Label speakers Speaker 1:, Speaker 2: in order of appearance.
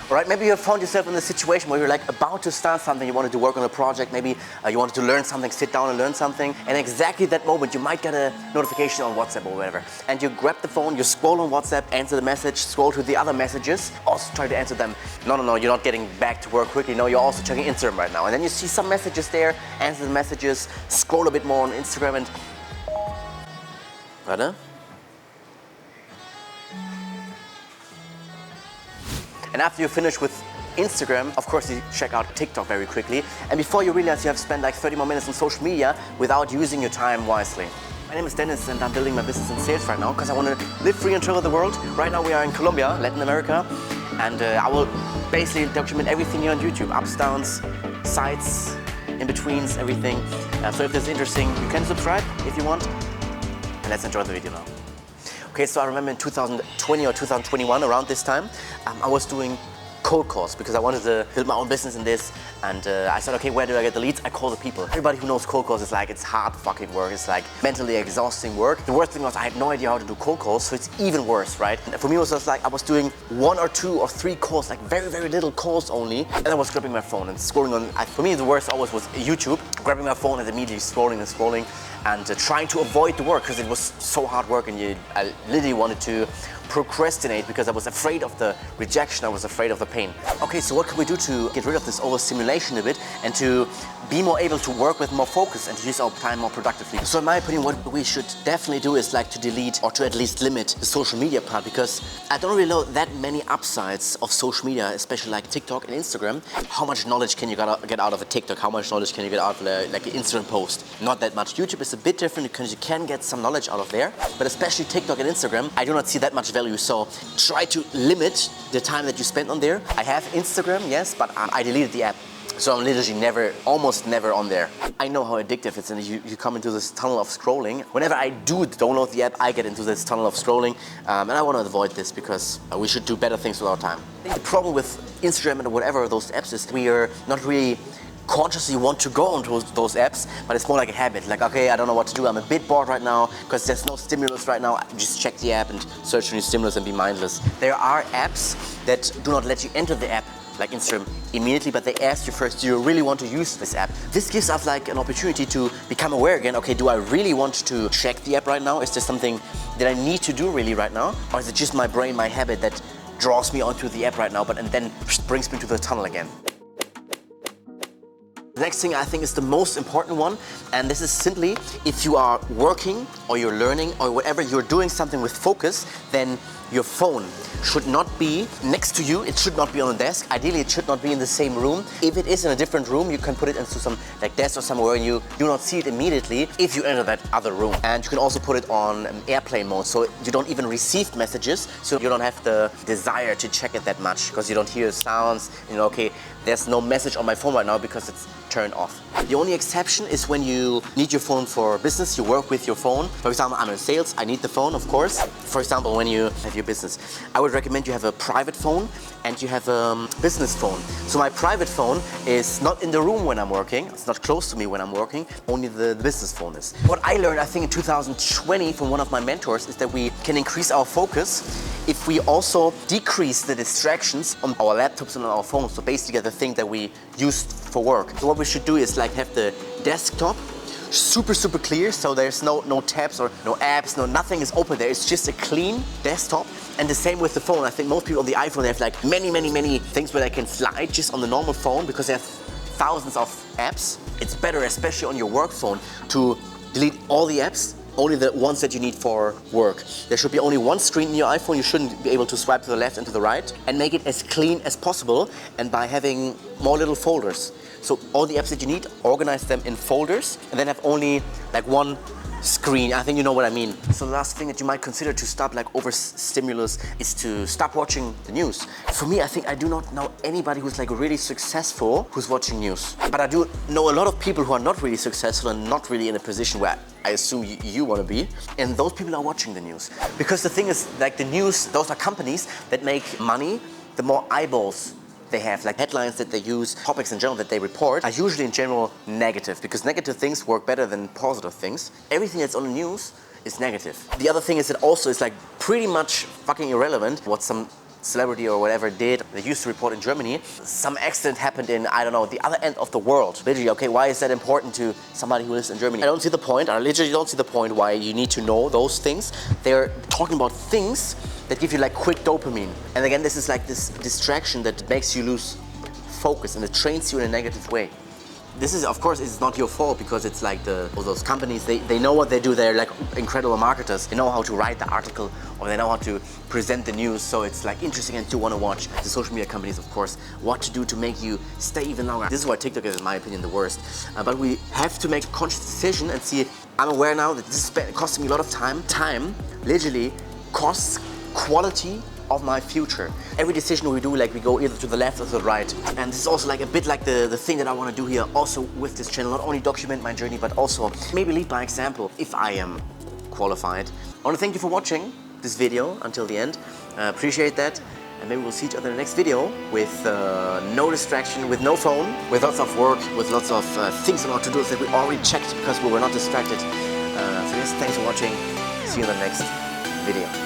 Speaker 1: Alright, maybe you have found yourself in a situation where you're like about to start something, you wanted to work on a project, maybe you wanted to learn something, sit down and learn something, and exactly that moment you might get a notification on WhatsApp or whatever. And you grab the phone, you scroll on WhatsApp, answer the message, scroll to the other messages, also try to answer them. No, you're not getting back to work quickly, no, you're also checking Instagram right now. And then you see some messages there, answer the messages, scroll a bit more on Instagram and... Warte. And after you finish with Instagram, of course you check out TikTok very quickly. And before you realize you have spent like 30 more minutes on social media without using your time wisely. My name is Dennis and I'm building my business in sales right now because I want to live free and travel the world. Right now we are in Colombia, Latin America. And I will basically document everything here on YouTube. Ups, downs, sides, in-betweens, everything. So if this is interesting, you can subscribe if you want. And let's enjoy the video now. Okay, so I remember in 2020 or 2021, around this time, I was doing cold calls because I wanted to build my own business in this. And I said, okay, where do I get the leads? I call the people. Everybody who knows cold calls is like, it's hard fucking work. It's like mentally exhausting work. The worst thing was I had no idea how to do cold calls, so it's even worse, right? And for me, it was just like I was doing 1 or 2 or 3 calls, like very, very little calls only. And I was grabbing my phone and scrolling on. For me, the worst always was YouTube, grabbing my phone and immediately scrolling and scrolling and trying to avoid the work because it was so hard work and I literally wanted to procrastinate because I was afraid of the rejection, I was afraid of the pain. Okay, so what can we do to get rid of this overstimulation a bit and to be more able to work with more focus and to use our time more productively? So in my opinion, what we should definitely do is like to delete or to at least limit the social media part because I don't really know that many upsides of social media, especially like TikTok and Instagram. How much knowledge can you get out of a TikTok? How much knowledge can you get out of like an Instagram post? Not that much. YouTube is a bit different because you can get some knowledge out of there, but especially TikTok and Instagram, I do not see that much value. So try to limit the time that you spend on there. I have Instagram, yes, but I deleted the app. So I'm literally almost never on there. I know how addictive it's and you come into this tunnel of scrolling. Whenever I do download the app, I get into this tunnel of scrolling. And I want to avoid this because we should do better things with our time. I think the problem with Instagram and whatever those apps is, we are not really consciously want to go onto those apps, but it's more like a habit. Like, okay, I don't know what to do. I'm a bit bored right now because there's no stimulus right now. Just check the app and search for new stimulus and be mindless. There are apps that do not let you enter the app, like Instagram, immediately, but they ask you first, do you really want to use this app? This gives us like an opportunity to become aware again. Okay, do I really want to check the app right now? Is there something that I need to do really right now? Or is it just my brain, my habit that draws me onto the app right now, and then brings me to the tunnel again? The next thing I think is the most important one, and this is simply if you are working or you're learning or whatever, you're doing something with focus, then your phone should not be next to you. It should not be on the desk. Ideally, it should not be in the same room. If it is in a different room, you can put it into some like desk or somewhere and you do not see it immediately if you enter that other room. And you can also put it on airplane mode, so you don't even receive messages, so you don't have the desire to check it that much because you don't hear sounds. You know, okay, there's no message on my phone right now because it's turned off. The only exception is when you need your phone for business, you work with your phone. For example, I'm in sales, I need the phone, of course. For example, when you have your business, I would recommend you have a private phone and you have a business phone. So my private phone is not in the room when I'm working, it's not close to me when I'm working, only the business phone is. What I learned, I think in 2020 from one of my mentors is that we can increase our focus if we also decrease the distractions on our laptops and on our phones. So basically the thing that we use for work. So what we should do is like have the desktop super clear, so there's no tabs or no apps, nothing is open there. It's just a clean desktop. And the same with the phone. I think most people on the iPhone, they have like many things where they can slide just on the normal phone because they have thousands of apps. It's better, especially on your work phone, to delete all the apps, only the ones that you need for work. There should be only one screen in your iPhone. You shouldn't be able to swipe to the left and to the right, and make it as clean as possible, and by having more little folders. So all the apps that you need, organize them in folders and then have only like one screen. I think you know what I mean. So the last thing that you might consider to stop like overstimulus is to stop watching the news. For me, I think I do not know anybody who's like really successful who's watching news. But I do know a lot of people who are not really successful and not really in a position where I assume you want to be. And those people are watching the news. Because the thing is, like the news, those are companies that make money. The more eyeballs they have, like headlines that they use, topics in general that they report, are usually in general negative, because negative things work better than positive things. Everything that's on the news is negative. The other thing is that also it's like pretty much fucking irrelevant what some celebrity or whatever did. They used to report in Germany. Some accident happened in, I don't know, the other end of the world. Literally, okay, why is that important to somebody who lives in Germany? I don't see the point. I literally don't see the point why you need to know those things. They're talking about things that give you like quick dopamine. And again, this is like this distraction that makes you lose focus and it trains you in a negative way. This is, of course, it's not your fault because it's like those companies, they know what they do. They're like incredible marketers. They know how to write the article or they know how to present the news. So it's like interesting and you want to watch. The social media companies, of course, what to do to make you stay even longer. This is why TikTok is, in my opinion, the worst. But we have to make a conscious decision and see, I'm aware now that this is costing me a lot of time. Time literally costs quality of my future. Every decision we do, like we go either to the left or to the right. And this is also like a bit like the thing that I want to do here also with this channel, not only document my journey, but also maybe lead by example if I am qualified. I want to thank you for watching this video until the end. Appreciate that. And maybe we'll see each other in the next video with no distraction, with no phone, with lots of work, with lots of things on our to-dos that we already checked because we were not distracted. So yes, thanks for watching. See you in the next video.